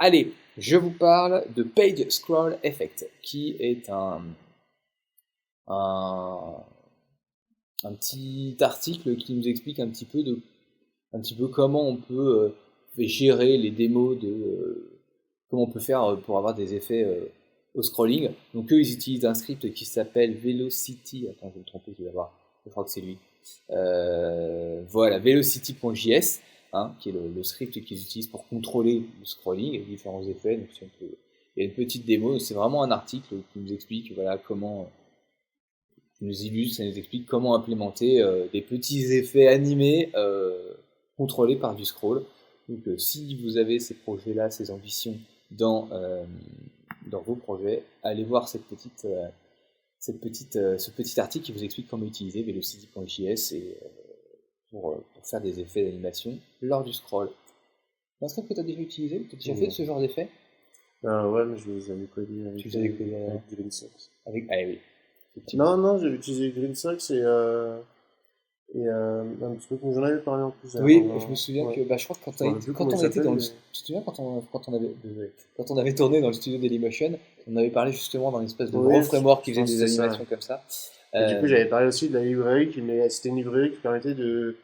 Allez, je vous parle de Page Scroll Effect, qui est un, un petit article qui nous explique un petit peu comment on peut gérer les démos comment on peut faire pour avoir des effets au scrolling. Donc eux, ils utilisent un script qui s'appelle Velocity. Attends, je vais me tromper, je vais voir. Je crois que c'est lui. Voilà, velocity.js, hein, qui est le script qu'ils utilisent pour contrôler le scrolling et les différents effets. Donc, si on peut... Il y a une petite démo, c'est vraiment un article qui nous explique voilà, comment, qui nous illustre, ça nous explique comment implémenter des petits effets animés contrôlés par du scroll. Donc si vous avez ces projets-là, ces ambitions dans vos projets, allez voir ce petit article qui vous explique comment utiliser velocity.js pour faire des effets d'animation lors du scroll. C'est un script que tu as déjà utilisé? Tu as déjà fait ce genre d'effet? Ouais, mais je les avais codés Tu les avais codés avec GreenSox. Ah oui, effectivement. Non, j'avais utilisé GreenSox et un petit peu comme j'en avais parlé en plus. Oui, je me souviens Ouais. que je crois que Je me rappelle plus comment il quand on était s'appelle, dans le... mais... Tu te souviens quand on avait tourné dans le studio Dailymotion, on avait parlé justement d'un espèce de gros Oui, framework qui je faisait pense que des c'est ça. animations comme ça. Et du coup, Euh, j'avais parlé aussi de la librairie c'était une librairie qui permettait de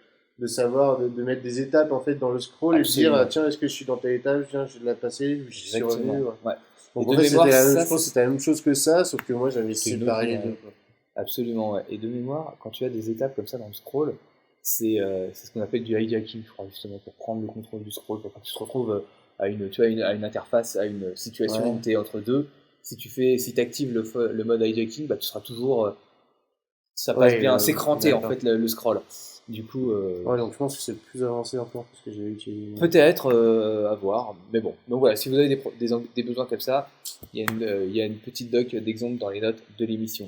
savoir, de mettre des étapes en fait dans le scroll et de dire, Absolument, tiens, est-ce que je suis dans telle étape, tiens, je vais la passer, je suis revenu. exactement. Ouais. Ouais. Et Donc en de fait, mémoire, je pense que c'était la même chose que ça, sauf que moi j'avais c'est une autre. séparé les deux, quoi. Absolument, ouais. Et de mémoire, quand tu as des étapes comme ça dans le scroll, c'est ce qu'on appelle du hijacking, je crois, justement, pour prendre le contrôle du scroll, pour que tu te retrouves à une interface, à une situation Ouais, où tu es entre deux. Si tu actives le mode hijacking, bah, tu seras toujours, ça passe ouais, bien, c'est cranté en d'accord. fait le scroll. Du coup, Ouais, donc je pense que c'est plus avancé encore que ce que j'avais utilisé moi. peut-être à voir, mais bon. Donc voilà, si vous avez des besoins comme ça, il y a une petite doc d'exemple dans les notes de l'émission.